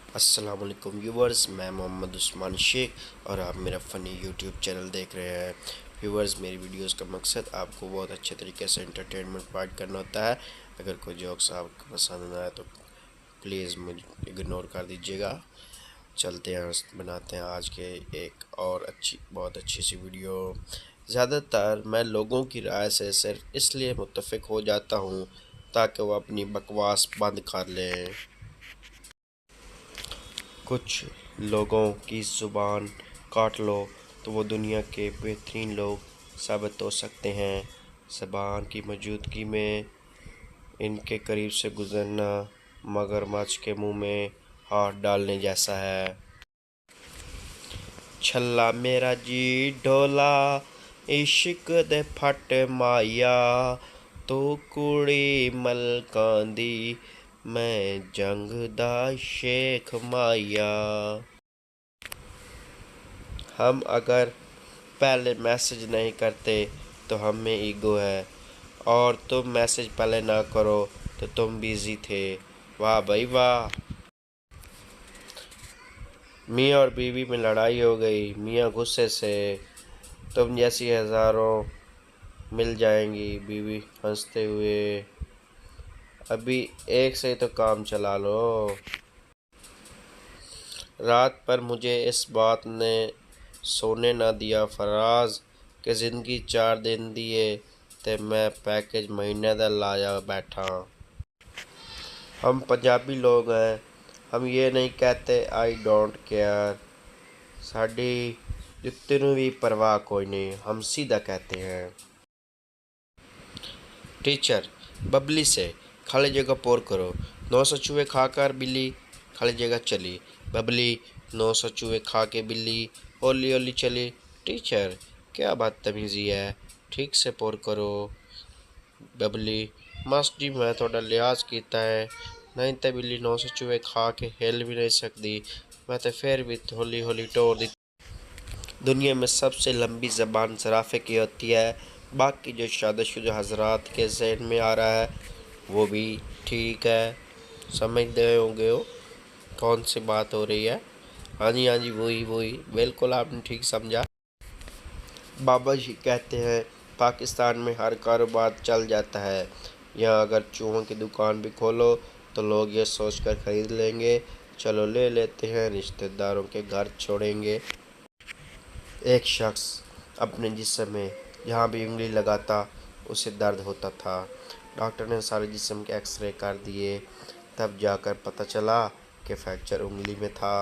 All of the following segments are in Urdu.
السلام علیکم ویورز، میں محمد عثمان شیخ اور آپ میرا فنی یوٹیوب چینل دیکھ رہے ہیں۔ ویورز، میری ویڈیوز کا مقصد آپ کو بہت اچھے طریقے سے انٹرٹینمنٹ پرووائڈ کرنا ہوتا ہے۔ اگر کوئی جوکس آپ کو پسند نہ آئے تو پلیز مجھے اگنور کر دیجیے گا۔ چلتے ہیں، بناتے ہیں آج کے ایک اور بہت اچھی سی ویڈیو۔ زیادہ تر میں لوگوں کی رائے سے صرف اس لیے متفق ہو جاتا ہوں تاکہ وہ اپنی بکواس بند کر لیں۔ کچھ لوگوں کی زبان کاٹ لو تو وہ دنیا کے بہترین لوگ ثابت ہو سکتے ہیں۔ زبان کی موجودگی میں ان کے قریب سے گزرنا مگرمچھ کے منہ میں ہاتھ ڈالنے جیسا ہے۔ چھلا میرا جی ڈولا عشق دے پھٹ مایا، تو کڑی ملکاں دی میں جنگ دا شیخ مایا۔ ہم اگر پہلے میسج نہیں کرتے تو ہم میں ایگو ہے، اور تم میسج پہلے نہ کرو تو تم بیزی تھے۔ واہ بھائی واہ! میاں اور بیوی میں لڑائی ہو گئی، میاں غصے سے، تم جیسی ہزاروں مل جائیں گی، بیوی ہنستے ہوئے، ابھی ایک سے تو کام چلا لو۔ رات پر مجھے اس بات نے سونے نہ دیا فراز، کہ زندگی 4 دن دیے تے میں پیکج مہینے دا لایا بیٹھا۔ ہم پنجابی لوگ ہیں، ہم یہ نہیں کہتے آئی ڈونٹ کیئر، ساڈی جُتی نوں بھی پرواہ کوئی نہیں، ہم سیدھا کہتے ہیں۔ ٹیچر ببلی سے خالی جگہ پور کرو، 900 چوہے کھا کر بلی خالی جگہ چلی، ببلی 900 چوہے کھا کے بلی ہولی ہولی چلی۔ ٹیچر کیا بدتمیزی ہے، ٹھیک سے پور کرو۔ ببلی ماسٹر جی میں تھوڑا لحاظ کیتا ہے، نہیں تے بلی 900 چوہے کھا کے ہل بھی نہیں سکتی، میں تے پھر بھی ہولی ہولی ٹور دی۔ دنیا میں سب سے لمبی زبان زرافے کی ہوتی ہے، باقی جو شادی شدہ حضرات کے ذہن میں آ رہا ہے وہ بھی ٹھیک ہے، سمجھتے ہوں گے ہو کون سی بات ہو رہی ہے۔ ہاں جی وہی بالکل آپ نے ٹھیک سمجھا۔ بابا جی کہتے ہیں پاکستان میں ہر کاروبار چل جاتا ہے، یہاں اگر چوہوں کی دکان بھی کھولو تو لوگ یہ سوچ کر خرید لیں گے چلو لے لیتے ہیں، رشتہ داروں کے گھر چھوڑیں گے۔ ایک شخص اپنے جسم میں جہاں بھی انگلی لگاتا اسے درد ہوتا تھا، ڈاکٹر نے سارے جسم کے ایکس رے کر دیے، تب جا کر پتہ چلا کہ فریکچر انگلی میں تھا۔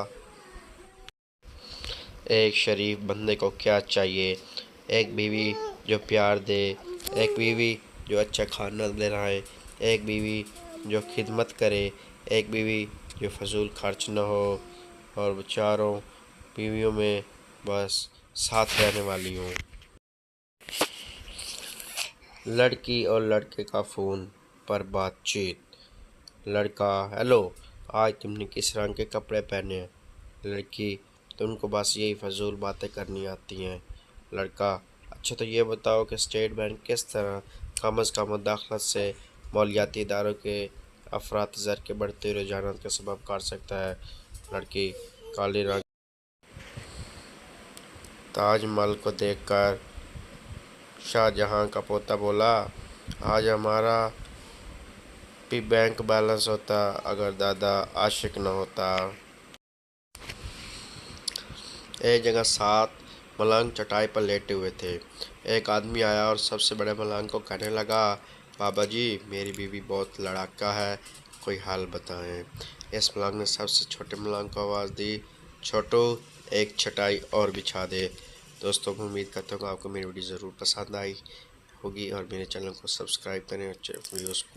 ایک شریف بندے کو کیا چاہیے؟ ایک بیوی جو پیار دے، ایک بیوی جو اچھا کھانا بنائے، ایک بیوی جو خدمت کرے، ایک بیوی جو فضول خرچ نہ ہو، اور چاروں بیویوں میں بس ساتھ رہنے والی ہوں۔ لڑکی اور لڑکے کا فون پر بات چیت۔ لڑکا ہیلو، آج تم نے کس رنگ کے کپڑے پہنے ہیں؟ لڑکی تم کو بس یہی فضول باتیں کرنی آتی ہیں۔ لڑکا اچھا تو یہ بتاؤ کہ اسٹیٹ بینک کس طرح کم از کم مداخلت سے مالیاتی اداروں کے افراط زر کے بڑھتے رجحانات کا سبب کر سکتا ہے؟ لڑکی کالی رنگ تاج محل کو دیکھ کر شاہ جہاں کا پوتا بولا، آج ہمارا بھی بینک بیلنس ہوتا اگر دادا عاشق نہ ہوتا۔ ایک جگہ 7 ملنگ چٹائی پر لیٹے ہوئے تھے، ایک آدمی آیا اور سب سے بڑے ملنگ کو کہنے لگا، بابا جی میری بیوی بہت لڑاکا ہے، کوئی حل بتائیں۔ اس ملنگ نے سب سے چھوٹے ملنگ کو آواز دی، چھوٹو ایک چٹائی اور بچھا دے۔ دوستوں میں امید کرتا ہوں کہ آپ کو میری ویڈیو ضرور پسند آئی ہوگی، اور میرے چینل کو سبسکرائب کریں اور ویڈیوز کو